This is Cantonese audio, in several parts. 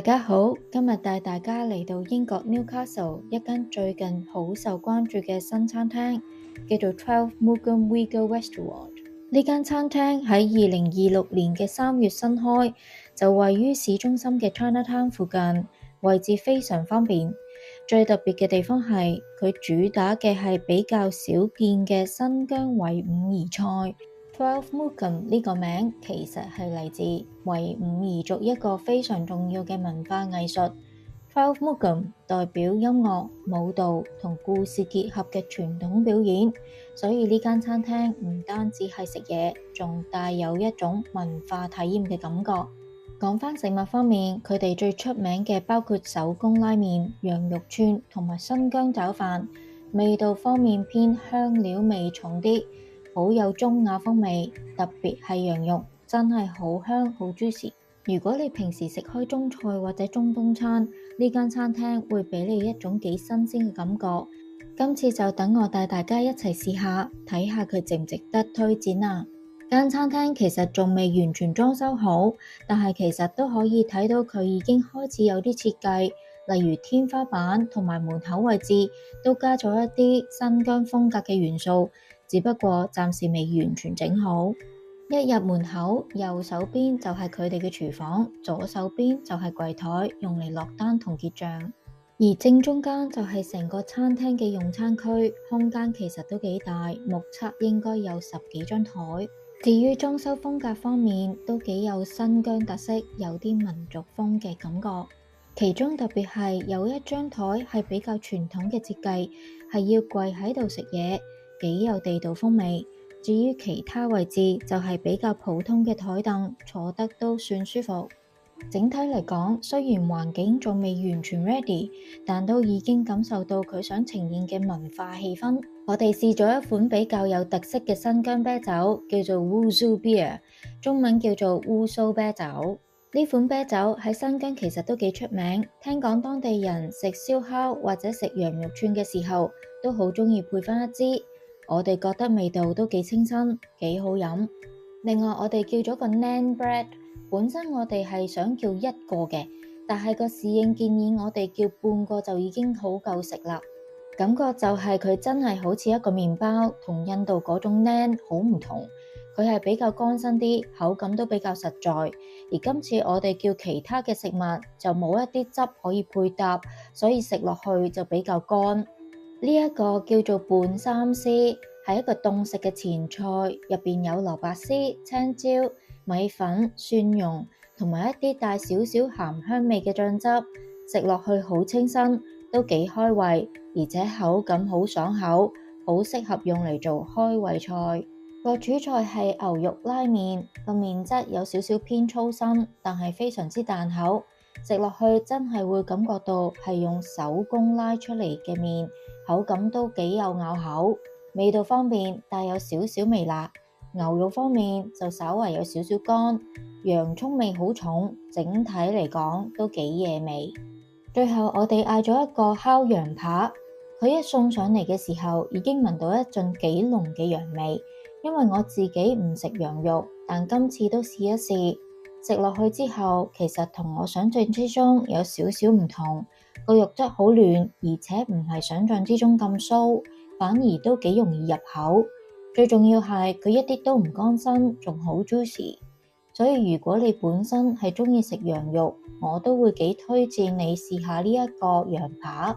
家好，今日帶大家嚟到英國 Newcastle 一間最近好受關注嘅新餐廳，叫做12 Mugam Wigan Restaurant。呢間餐廳喺2026年嘅3月新開，就位於市中心嘅 Chinatown 附近，位置非常方便。最特別嘅地方係佢主打嘅係比較少見嘅新疆維吾爾菜。12 Mugam 呢個名其實係嚟自維吾爾族一個非常重要嘅文化藝術。12 Mugam 代表音樂、舞蹈同故事結合嘅傳統表演，所以呢間餐廳唔單止係食嘢，仲帶有一種文化體驗嘅感覺。講返食物方面，佢哋最出名嘅包括手工拉麵、羊肉串同埋新疆炒飯。味道方面偏香料味重啲，好有中亞風味，特別係羊肉真係好香好 juicy。如果你平時食開中菜或者中東餐，呢間餐廳會俾你一種幾新鮮嘅感覺。今次就等我帶大家一齊試下，睇下佢值唔值得推薦啊！間餐廳其實仲未完全裝修好，但係其實都可以睇到佢已經開始有啲設計，例如天花板同埋門口位置都加咗一啲新疆風格嘅元素，只不過暫時未完全整好。一入門口，右手邊就係佢哋嘅廚房，左手邊就係櫃台，用嚟落單同結賬。而正中間就係成個餐廳嘅用餐區，空間其實都幾大，目測應該有10幾張台。至於裝修風格方面，都幾有新疆特色，有啲民族風嘅感覺。其中特別係有一張台係比較傳統嘅設計，係要跪喺度食嘢，幾有地道風味。至於其他位置就係比較普通嘅台凳，坐得都算舒服。整體嚟講，雖然環境仲未完全 ready， 但都已經感受到佢想呈現嘅文化氣氛。我哋試咗一款比較有特色嘅新疆啤酒，叫做 Wusu Beer， 中文叫做烏蘇啤酒。呢款啤酒喺新疆其實都幾出名，聽講當地人食燒烤或者食羊肉串嘅時候，都好鍾意配返一支。我哋覺得味道都幾清新，幾好飲。另外我哋叫咗個 Naan Bread， 本身我哋係想叫一個嘅，但係個侍應建議我哋叫半個就已經好夠食啦。感覺就係佢真係好似一個麵包，同印度嗰種 Naan 好唔同。佢係比較乾身啲，口感都比較實在。而今次我哋叫其他嘅食物就冇一啲汁可以配搭，所以食落去就比較乾。呢一個叫做拌三絲，係一個凍食嘅前菜，入邊有蘿蔔絲、青椒、米粉、蒜蓉同埋一啲帶少少鹹香味嘅醬汁，食落去好清新，都幾開胃，而且口感好爽口，好適合用嚟做開胃菜。個主菜係牛肉拉麵，個麵質有少少偏粗身，但係非常之彈口，食落去真係會感覺到係用手工拉出嚟嘅麵。口感都幾有咬口，味道方面帶有少少微辣，牛肉方面就稍為有少少乾，洋蔥味好重，整體嚟講都幾惹味。最後我哋嗌咗一個烤羊扒，佢一送上嚟嘅時候已經聞到一陣幾濃嘅羊味，因為我自己唔食羊肉，但今次都試一試，食落去之後其實同我想象之中有少少唔同。個肉質好嫩，而且唔係想象之中咁酥，反而都幾容易入口。最重要係佢一啲都唔乾身，仲好 juicy。所以如果你本身係鍾意食羊肉，我都會幾推薦你試下呢一個羊扒。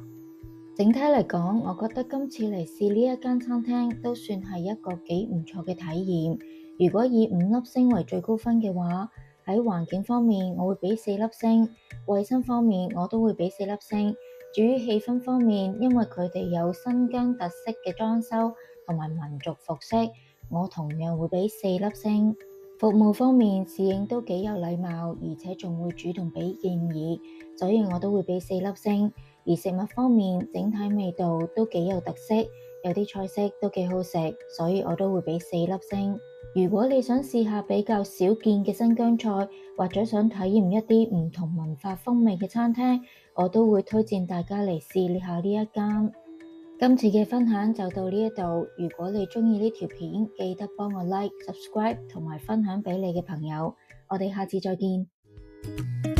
整體嚟講，我覺得今次嚟試呢一間餐廳都算係一個幾唔錯嘅體驗。如果以5粒星為最高分嘅話，喺環境方面我會俾4粒星，衛生方面我都會俾4粒星。至於氣氛方面，因為佢哋有新疆特色嘅裝修同埋民族服飾，我同樣會俾4粒星。服務方面，侍應都幾有禮貌，而且仲會主動俾建議，所以我都會俾4粒星。而食物方面，整體味道都幾有特色，有啲菜式都幾好食，所以我都會俾4粒星。如果你想試下比較少見嘅新疆菜，或者想體驗一啲唔同文化風味嘅餐廳，我都會推薦大家嚟試下呢一間。今次嘅分享就到呢一度，如果你鍾意呢條片，記得幫我 like、subscribe 同埋分享俾你嘅朋友。我哋下次再見。